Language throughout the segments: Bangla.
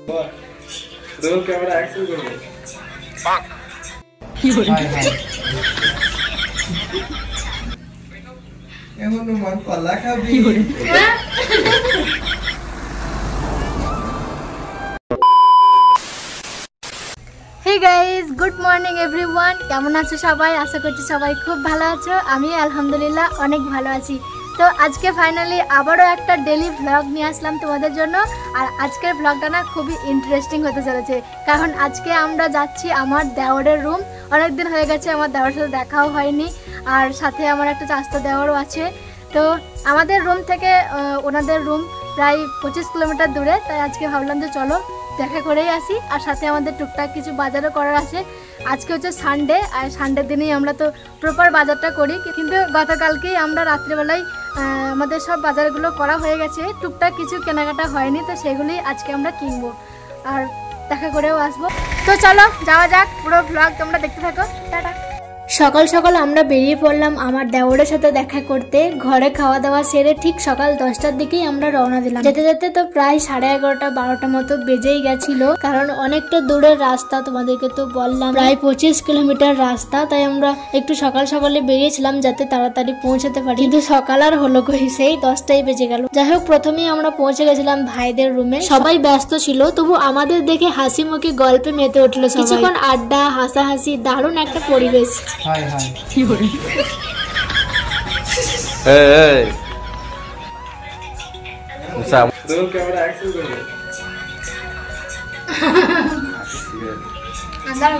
रोल कैमरा एक्शन करो। এখন মন কলা খাবি। Hey guys, good morning everyone. কেমন আছো সবাই? আশা করছি সবাই খুব ভালো আছো। আমি আলহামদুলিল্লাহ অনেক ভালো আছি। তো আজকে ফাইনালি আবারও একটা ডেইলি ভ্লগ নিয়ে আসলাম তোমাদের জন্য। আর আজকের ভ্লগটা না খুবই ইন্টারেস্টিং হতে চলেছে, কারণ আজকে আমরা যাচ্ছি আমার দেওরের রুম। অনেকদিন হয়ে গেছে আমার দেওরের সাথে দেখাও হয়নি, আর সাথে আমার একটা চাচতো দেওরও আছে। তো আমাদের রুম থেকে ওনাদের রুম প্রায় 25 কিলোমিটার দূরে, তাই আজকে ভাবলাম যে চলো দেখা করেই আসি। আর সাথে আমাদের টুকটাক কিছু বাজারও করার আছে। আজকে হচ্ছে সানডে, আর সানডের দিনেই আমরা তো প্রপার বাজারটা করি, কিন্তু গতকালকেই আমরা রাত্রিবেলায় আমাদের সব বাজারগুলো করা হয়ে গেছে। টুকটাক কিছু কেনাকাটা হয়নি, তো সেগুলোই আজকে আমরা কিনবো আর দেখা করেও আসবো। তো চলো যাওয়া যাক, পুরো ভ্লগ তোমরা দেখতে থাকো। টাটা। সকাল সকাল আমরা বেরিয়ে পড়লাম আমার দেওরের সাথে দেখা করতে। ঘরে খাওয়া দাওয়া সেরে ঠিক সকাল 10টার দিকেই আমরা রওনা দিলাম। যেতে যেতে তো প্রায় 11:30 12টা মতো বেজেই গেছিল, কারণ অনেকটা দূরের রাস্তা, তোমাদেরকে তো বললাম প্রায় 25 কিলোমিটার রাস্তা। তাই আমরা একটু সকাল সকালে বেরিয়েছিলাম যাতে তাড়াতাড়ি পৌঁছাতে পারি, কিন্তু সকাল আর হলো কই, সেই 10টাই বেজে গেল। যাই হোক, প্রথমেই আমরা পৌঁছে গেছিলাম ভাইদের রুমে। সবাই ব্যস্ত ছিল, তবু আমাদের দেখে হাসি মুখে গল্পে মেতে উঠলো। কিছুক্ষণ আড্ডা হাসাহাসি, দারুণ একটা পরিবেশ। हाय हाय কি বলে এই মুসা रोल कैमरा एक्शन करो। अंदर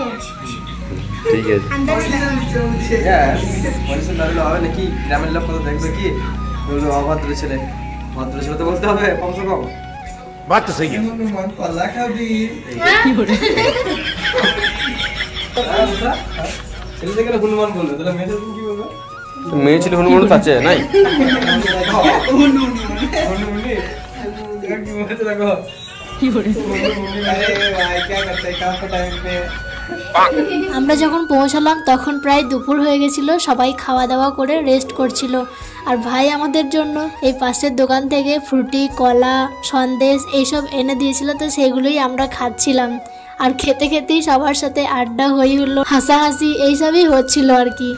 ঠিক আছে अंदर यस মনসুন নারলো হবে নাকি? গ্রামের লোক কত দেখবে কি বলবে অভদ্র ছেলে। ভদ্র ছেলে তো বলতে হবে কমসে কম। বাত তো সহি মন কলা খাবি। কি বলে ছেলে দেখে হনুমান বলবে, তাহলে মেয়েদের কি বলবে? মেয়ে ছিল হনুমান তো আছে নাই কি বলে আমরা যখন পৌঁছালাম তখন প্রায় দুপুর হয়ে গেছিল। সবাই খাওয়া দাওয়া করে রেস্ট করছিল, আর ভাই আমাদের জন্য এই পাশের দোকান থেকে ফ্রুটি, কলা, সন্দেশ এইসব এনে দিয়েছিল। তো সেগুলোই আমরা খাচ্ছিলাম, আর খেতে খেতেই সবার সাথে আড্ডা হই হলো, হাসাহাসি এইসবই হচ্ছিল আর কি।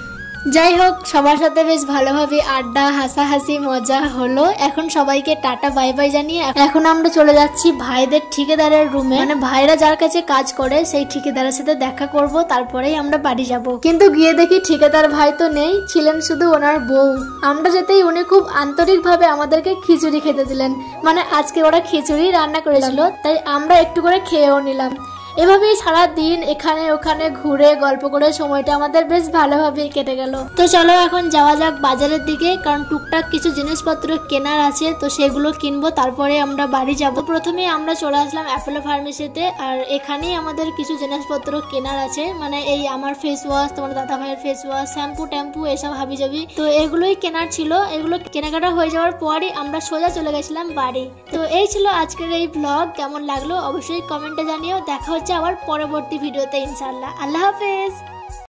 যাই হোক, সবার সাথে বেশ ভালোভাবে আড্ডা হাসাহাসি মজা হলো। এখন সবাইকে টাটা বাই বাই জানিয়ে এখন আমরা চলে যাচ্ছি ভাইদের ঠিকাদারের রুমে। মানে ভাইরা যার কাছে কাজ করে সেই ঠিকাদারের সাথে দেখা করব, তারপরেই আমরা বাড়ি যাব। কিন্তু গিয়ে দেখি ঠিকাদার ভাই তো নেই, ছিলেন শুধু ওনার বউ। আমরা যেতেই উনি খুব আন্তরিক ভাবে আমাদেরকে খিচুড়ি খেতে দিলেন। মানে আজকে ওরা খিচুড়ি রান্না করেছিল, তাই আমরা একটু করে খেয়েও নিলাম। এভাবেই সারা দিন এখানে ওখানে ঘুরে গল্প করে সময়টা আমাদের বেশ ভালোভাবেই কেটে গেল। তো চলো এখন যাওয়া যাক বাজারের দিকে, কারণ টুকটাক কিছু জিনিসপত্র কেনার আছে, তো সেগুলো কিনবো, তারপরে আমরা বাড়ি যাব। প্রথমে আমরা চলে আসলাম অ্যাপোলো ফার্মেসিতে, আর এখানেই আমাদের কিছু জিনিসপত্র কেনার আছে। মানে এই আমার ফেস ওয়াশ, তোমার দাদা ভাইয়ের ফেস ওয়াশ, শ্যাম্পু ট্যাম্পু এসব হাবিজাবি, তো এগুলোই কেনার ছিল। এগুলো কেনাকাটা হয়ে যাওয়ার পরই আমরা সোজা চলে গেছিলাম বাড়ি। তো এই ছিল আজকের এই ব্লগ। কেমন লাগলো অবশ্যই কমেন্টে জানিও। দেখা হচ্ছে আবার পরবর্তী ভিডিওতে ইনশাআল্লাহ। আল্লাহ হাফেজ।